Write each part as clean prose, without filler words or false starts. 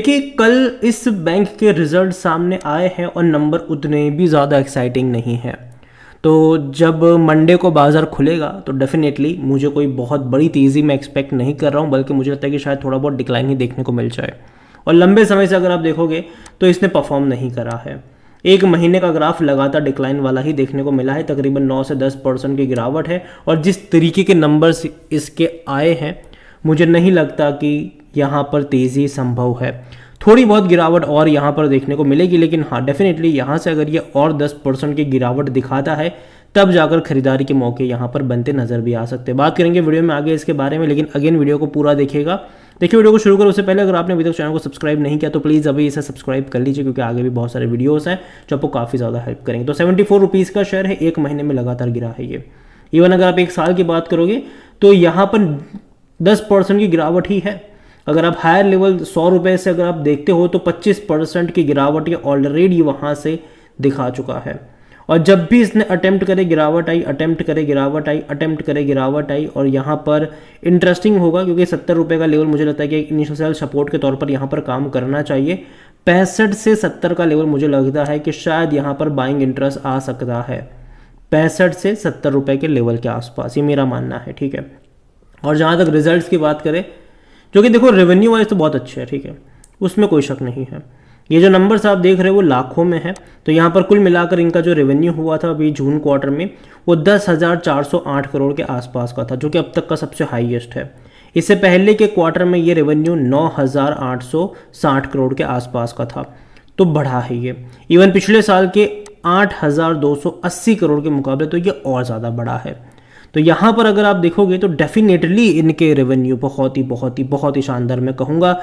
देखिए कल इस बैंक के रिजल्ट सामने आए हैं और नंबर उतने भी ज़्यादा एक्साइटिंग नहीं है। तो जब मंडे को बाज़ार खुलेगा तो डेफिनेटली मुझे कोई बहुत बड़ी तेज़ी मैं एक्सपेक्ट नहीं कर रहा हूँ, बल्कि मुझे लगता है कि शायद थोड़ा बहुत डिक्लाइन ही देखने को मिल जाए। और लंबे समय से अगर आप देखोगे तो इसने परफॉर्म नहीं करा है। एक महीने का ग्राफ लगातार डिक्लाइन वाला ही देखने को मिला है, तकरीबन 9 से 10% की गिरावट है। और जिस तरीके के नंबर्स इसके आए हैं मुझे नहीं लगता कि यहाँ पर तेज़ी संभव है। थोड़ी बहुत गिरावट और यहाँ पर देखने को मिलेगी, लेकिन हाँ डेफिनेटली यहाँ से अगर ये और 10% की गिरावट दिखाता है तब जाकर खरीदारी के मौके यहाँ पर बनते नज़र भी आ सकते हैं। बात करेंगे वीडियो में आगे इसके बारे में, लेकिन अगेन वीडियो को पूरा देखिएगा। देखिए वीडियो को शुरू करो उससे पहले अगर आपने अभी तक चैनल को सब्सक्राइब नहीं किया तो प्लीज़ अभी इसे सब्सक्राइब कर लीजिए, क्योंकि आगे भी बहुत सारे वीडियोस हैं जो आपको काफ़ी ज़्यादा हेल्प करेंगे। तो 74 रुपीज़ का शेयर है, एक महीने में लगातार गिरा है ये। इवन अगर आप एक साल की बात करोगे तो यहाँ पर 10% की गिरावट ही है। अगर आप हायर लेवल 100 रुपये से अगर आप देखते हो तो 25% की गिरावट ये ऑलरेडी वहाँ से दिखा चुका है। और जब भी इसने अटेम्प्ट करे गिरावट आई, अटेम्प्ट करे गिरावट आई, अटेम्प्ट करे गिरावट आई। और यहाँ पर इंटरेस्टिंग होगा क्योंकि 70 रुपये का लेवल मुझे लगता है कि इनिशियल सेल सपोर्ट के तौर पर यहाँ पर काम करना चाहिए। 65 से 70 का लेवल मुझे लगता है कि शायद यहाँ पर बाइंग इंटरेस्ट आ सकता है, 65 से 70 रुपये के लेवल के आसपास, ये मेरा मानना है। ठीक है। और जहाँ तक रिजल्ट्स की बात करें, जो कि देखो रेवेन्यू वाइज तो बहुत अच्छे है, ठीक है, उसमें कोई शक नहीं है। ये जो नंबर्स आप देख रहे हो वो लाखों में है। तो यहाँ पर कुल मिलाकर इनका जो रेवेन्यू हुआ था अभी जून क्वार्टर में वो 10,408 करोड़ के आसपास का था, जो कि अब तक का सबसे हाईएस्ट है। इससे पहले के क्वार्टर में ये रेवेन्यू 9,860 करोड़ के आसपास का था, तो बढ़ा है ये। इवन पिछले साल के 8,280 करोड़ के मुकाबले तो ये और ज़्यादा बढ़ा है। तो यहाँ पर अगर आप देखोगे तो डेफिनेटली इनके रेवेन्यू बहुत ही शानदार मैं कहूँगा।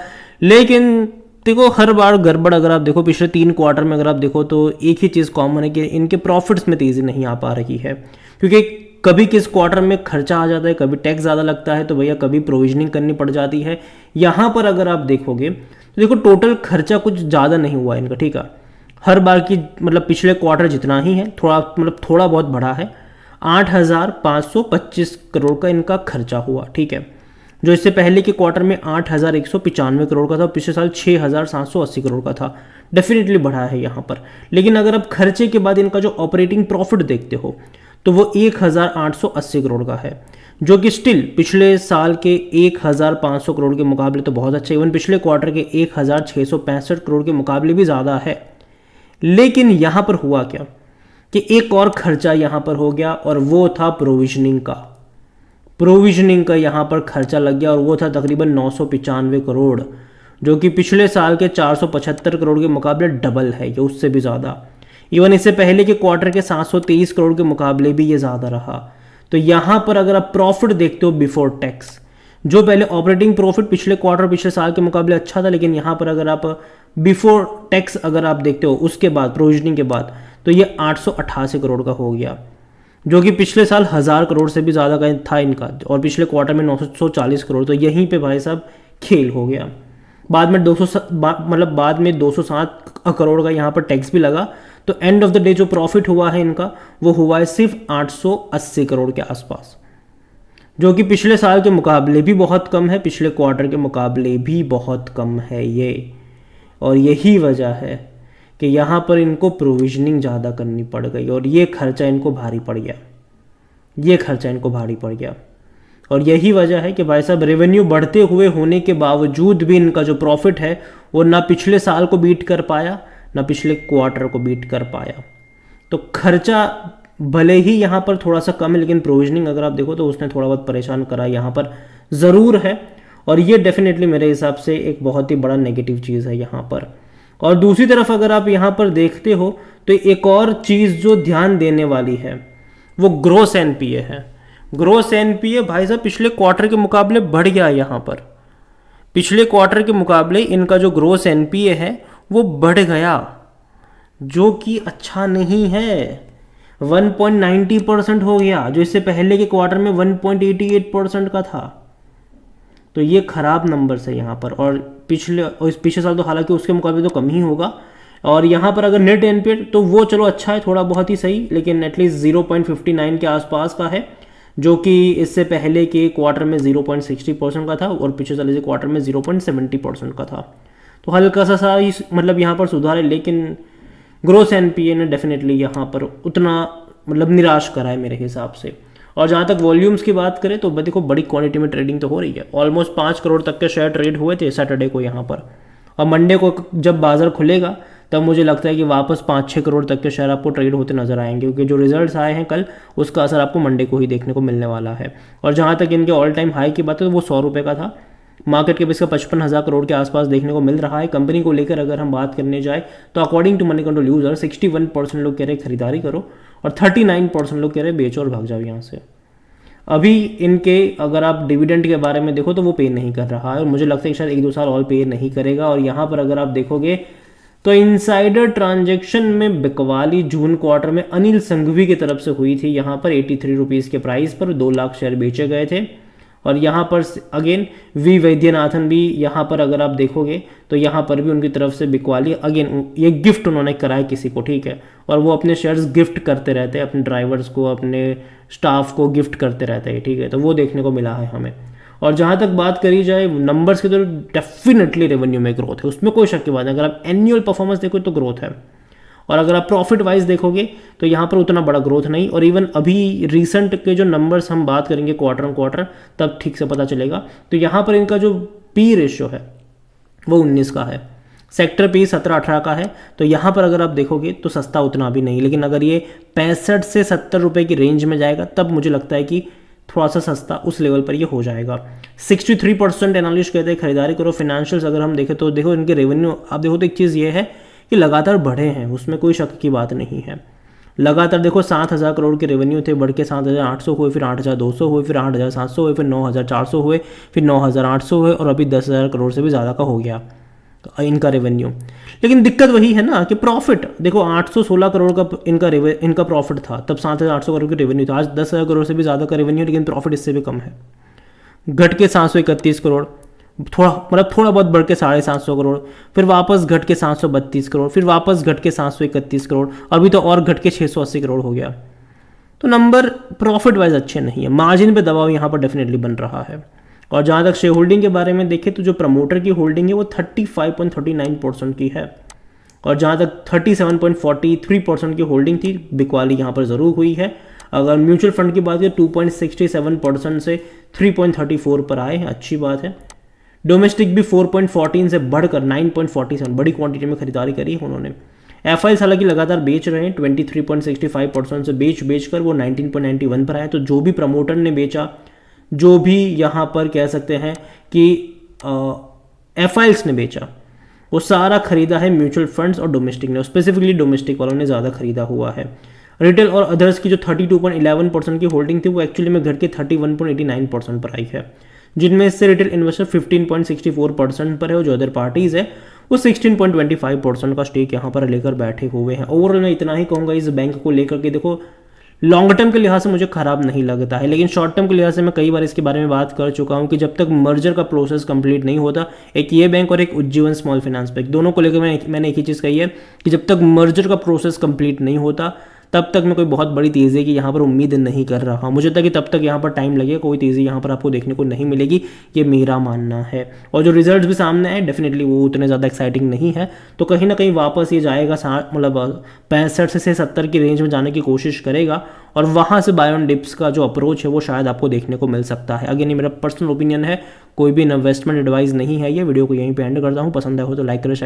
लेकिन देखो हर बार गड़बड़ अगर आप देखो पिछले 3 क्वार्टर में अगर आप देखो तो एक ही चीज़ कॉमन है कि इनके प्रॉफिट्स में तेज़ी नहीं आ पा रही है, क्योंकि कभी किस क्वार्टर में खर्चा आ जाता है, कभी टैक्स ज़्यादा लगता है तो भैया कभी प्रोविजनिंग करनी पड़ जाती है। यहाँ पर अगर आप देखोगे तो देखो टोटल खर्चा कुछ ज़्यादा नहीं हुआ इनका, ठीक है, हर बार की मतलब पिछले क्वार्टर जितना ही है, थोड़ा बहुत बढ़ा है। 8,525 करोड़ का इनका खर्चा हुआ, ठीक है, जो इससे पहले के क्वार्टर में 8,195 करोड़ का था, पिछले साल 6,780 करोड़ का था। डेफिनेटली बढ़ा है यहाँ पर। लेकिन अगर आप खर्चे के बाद इनका जो ऑपरेटिंग प्रॉफिट देखते हो तो वो 1,880 करोड़ का है, जो कि स्टिल पिछले साल के 1,500 करोड़ के मुकाबले तो बहुत अच्छा, इवन पिछले क्वार्टर के 1,665 करोड़ के मुकाबले भी ज़्यादा है। लेकिन यहाँ पर हुआ क्या कि एक और खर्चा यहाँ पर हो गया और वो था प्रोविजनिंग का यहाँ पर खर्चा लग गया, और वो था तकरीबन 995 करोड़, जो कि पिछले साल के 475 करोड़ के मुकाबले डबल है, ये उससे भी ज़्यादा। इवन इससे पहले के क्वार्टर के 723 करोड़ के मुकाबले भी ये ज़्यादा रहा। तो यहाँ पर अगर आप प्रॉफिट देखते हो बिफोर टैक्स, जो पहले ऑपरेटिंग प्रॉफिट पिछले क्वार्टर पिछले साल के मुकाबले अच्छा था, लेकिन यहाँ पर अगर आप बिफोर टैक्स अगर आप देखते हो उसके बाद प्रोविजनिंग के बाद तो ये 888 करोड़ का हो गया, जो कि पिछले साल 1,000 करोड़ से भी ज़्यादा का था इनका, और पिछले क्वार्टर में 940 करोड़। तो यहीं पे भाई साहब खेल हो गया। बाद में 207 करोड़ का यहाँ पर टैक्स भी लगा। तो एंड ऑफ द डे जो प्रॉफिट हुआ है इनका वो हुआ है सिर्फ 880 करोड़ के आसपास, जो कि पिछले साल के मुकाबले भी बहुत कम है, पिछले क्वार्टर के मुकाबले भी बहुत कम है ये। और यही वजह है कि यहाँ पर इनको प्रोविजनिंग ज़्यादा करनी पड़ गई और ये खर्चा इनको भारी पड़ गया। और यही वजह है कि भाई साहब रेवेन्यू बढ़ते हुए होने के बावजूद भी इनका जो प्रॉफिट है वो ना पिछले साल को बीट कर पाया ना पिछले क्वार्टर को बीट कर पाया। तो खर्चा भले ही यहाँ पर थोड़ा सा कम है, लेकिन प्रोविजनिंग अगर आप देखो तो उसने थोड़ा बहुत परेशान करा यहाँ पर ज़रूर है। और ये डेफिनेटली मेरे हिसाब से एक बहुत ही बड़ा नेगेटिव चीज़ है यहाँ पर। और दूसरी तरफ अगर आप यहाँ पर देखते हो तो एक और चीज़ जो ध्यान देने वाली है वो ग्रोस एनपीए है। ग्रोस एनपीए भाई साहब पिछले क्वार्टर के मुकाबले बढ़ गया। यहाँ पर पिछले क्वार्टर के मुकाबले इनका जो ग्रोस एनपीए है वो बढ़ गया, जो कि अच्छा नहीं है। 1.90% हो गया, जो इससे पहले के क्वार्टर में 1.88% का था। तो ये खराब नंबर्स है यहाँ पर। और पिछले साल तो हालांकि उसके मुकाबले तो कम ही होगा। और यहाँ पर अगर नेट एनपीए तो वो चलो अच्छा है, थोड़ा बहुत ही सही, लेकिन एटलीस्ट 0.59 के आसपास का है, जो कि इससे पहले के क्वार्टर में 0.60% का था और पिछले साल के क्वार्टर में 0.70% का था। तो हल्का सा मतलब यहाँ पर सुधार है, लेकिन ग्रोस एनपीए ने डेफिनेटली यहाँ पर उतना मतलब निराश करा है मेरे हिसाब से। और जहाँ तक वॉल्यूम्स की बात करें तो देखो बड़ी क्वांटिटी में ट्रेडिंग तो हो रही है, ऑलमोस्ट 5 करोड़ तक के शेयर ट्रेड हुए थे सैटरडे को यहाँ पर। और मंडे को जब बाजार खुलेगा तब मुझे लगता है कि वापस 5-6 करोड़ तक के शेयर आपको ट्रेड होते नजर आएंगे, क्योंकि जो रिजल्ट्स आए हैं कल उसका असर आपको मंडे को ही देखने को मिलने वाला है। और जहाँ तक इनके ऑल टाइम हाई की बात है तो वो 100 रुपये का था, मार्केट कैप इसका 55,000 करोड़ के आसपास देखने को मिल रहा है। कंपनी को लेकर अगर हम बात करने जाए तो according to money control user 61% लोग कह रहे खरीदारी करो और 39% लोग कह रहे बेचो और भाग जाओ यहाँ से। अभी इनके अगर आप डिविडेंड के बारे में देखो तो वो पे नहीं कर रहा है, और मुझे लगता है कि शायद 1-2 साल और पे नहीं करेगा। और यहाँ पर अगर आप देखोगे तो इनसाइडर ट्रांजेक्शन में बिकवाली जून क्वार्टर में अनिल संघवी की तरफ से हुई थी। यहाँ पर 83 रुपीज़ के प्राइस पर 2 लाख शेयर बेचे गए थे। और यहाँ पर अगेन वी वैद्यनाथन भी यहाँ पर अगर आप देखोगे तो यहाँ पर भी उनकी तरफ से बिकवाली, अगेन ये गिफ्ट उन्होंने कराया किसी को, ठीक है, और वो अपने शेयर्स गिफ्ट करते रहते हैं अपने ड्राइवर्स को, अपने स्टाफ को गिफ्ट करते रहते हैं, ठीक है, तो वो देखने को मिला है हमें। और जहाँ तक बात करी जाए नंबर्स की तो डेफिनेटली रेवेन्यू में ग्रोथ है, उसमें कोई शक की बात नहीं। अगर आप एनुअल परफॉर्मेंस देखो तो ग्रोथ है, और अगर आप प्रॉफिट वाइज देखोगे तो यहाँ पर उतना बड़ा ग्रोथ नहीं। और इवन अभी रिसेंट के जो नंबर्स हम बात करेंगे क्वार्टर ऑन क्वार्टर तब ठीक से पता चलेगा। तो यहाँ पर इनका जो पी रेशियो है वो 19 का है, सेक्टर पी 17-18 का है। तो यहाँ पर अगर आप देखोगे तो सस्ता उतना भी नहीं, लेकिन अगर ये 65 से 70 रुपये की रेंज में जाएगा तब मुझे लगता है कि थोड़ा सा सस्ता उस लेवल पर ये हो जाएगा। 63% एनालिस्ट कहते हैं खरीदारी करो। फाइनेंशियल्स अगर हम देखें तो देखो इनके रेवेन्यू आप देखो तो एक चीज़ ये है कि लगातार बढ़े हैं, उसमें कोई शक की बात नहीं है। लगातार देखो 7,000 करोड़ के रेवेन्यू थे, बढ़ के 7,800 हुए, फिर 8,200 हुए, फिर 8,700 हुए, फिर 9,400 हुए, फिर 9,800 हुए, और अभी 10,000 करोड़ से भी ज़्यादा का हो गया इनका रेवेन्यू। लेकिन दिक्कत वही है ना कि प्रॉफिट देखो 816 करोड़ का इनका प्रॉफिट था, तब 7,800 करोड़ की रेवेन्यू था। आज 10,000 करोड़ से भी ज़्यादा का रेवेन्यू, लेकिन प्रॉफिट इससे भी कम है, घट के 731 करोड़, थोड़ा बहुत बढ़ के 750 करोड़, फिर वापस घट के 732 करोड़, फिर वापस घट के 731 करोड़, अभी तो और घट के 680 करोड़ हो गया। तो नंबर प्रॉफिट वाइज अच्छे नहीं है, मार्जिन पे दबाव यहाँ पर डेफिनेटली बन रहा है। और जहाँ तक शेयर होल्डिंग के बारे में देखें तो जो प्रमोटर की होल्डिंग है वो 35.39% की है, और जहाँ तक 37.43% की होल्डिंग थी बिकवाली यहाँ पर ज़रूर हुई है। अगर म्यूचुअल फंड की बात करें 2.67% से 3.34 पर आए हैं, अच्छी बात है। डोमेस्टिक भी 4.14 से बढ़कर 9.47 बड़ी क्वांटिटी में खरीदारी करी है उन्होंने। एफआईएस हालांकि लगातार बेच रहे हैं, 23.65% से बेच कर वो 19.91 पर आए। तो जो भी प्रमोटर ने बेचा, जो भी यहाँ पर कह सकते हैं कि एफआईएस ने बेचा, वो सारा खरीदा है म्यूचुअल फंड्स और डोमेस्टिक ने, स्पेसिफिकली डोमेस्टिक वालों ने ज़्यादा खरीदा हुआ है। रिटेल और अदर्स की जो 32.11% की होल्डिंग थी वो एक्चुअली में घट के 31.89% पर आई है, जिनमें से रिटेल इन्वेस्टर 15.64% पर है और जो अदर पार्टीज है वो 16.25% का स्टेक यहाँ पर लेकर बैठे हुए हैं। ओवरऑल मैं इतना ही कहूँगा इस बैंक को लेकर के, देखो लॉन्ग टर्म के लिहाज से मुझे खराब नहीं लगता है, लेकिन शॉर्ट टर्म के लिहाज से मैं कई बार इसके बारे में बात कर चुका हूँ कि जब तक मर्जर का प्रोसेस कंप्लीट नहीं होता, एक ये बैंक और एक उज्जीवन स्मॉल फाइनेंस बैंक, दोनों को लेकर मैंने एक ही चीज़ कही है कि जब तक मर्जर का प्रोसेस कंप्लीट नहीं होता तब तक मैं कोई बहुत बड़ी तेज़ी की यहाँ पर उम्मीद नहीं कर रहा हूँ। मुझे लगता है कि तब तक यहाँ पर टाइम लगेगा, कोई तेज़ी यहाँ पर आपको देखने को नहीं मिलेगी, ये मेरा मानना है। और जो रिजल्ट्स भी सामने आए डेफिनेटली वो उतने ज़्यादा एक्साइटिंग नहीं है, तो कहीं ना कहीं वापस ये जाएगा 65 से 70 की रेंज में जाने की कोशिश करेगा, और वहाँ से बाय ऑन डिप्स का जो अप्रोच है वो शायद आपको देखने को मिल सकता है। अगेन ये मेरा पर्सनल ओपिनियन है, कोई भी इन्वेस्टमेंट एडवाइस नहीं है। ये वीडियो को यहीं पे एंड करता हूँ, पसंद आया हो तो लाइक करें, शेयर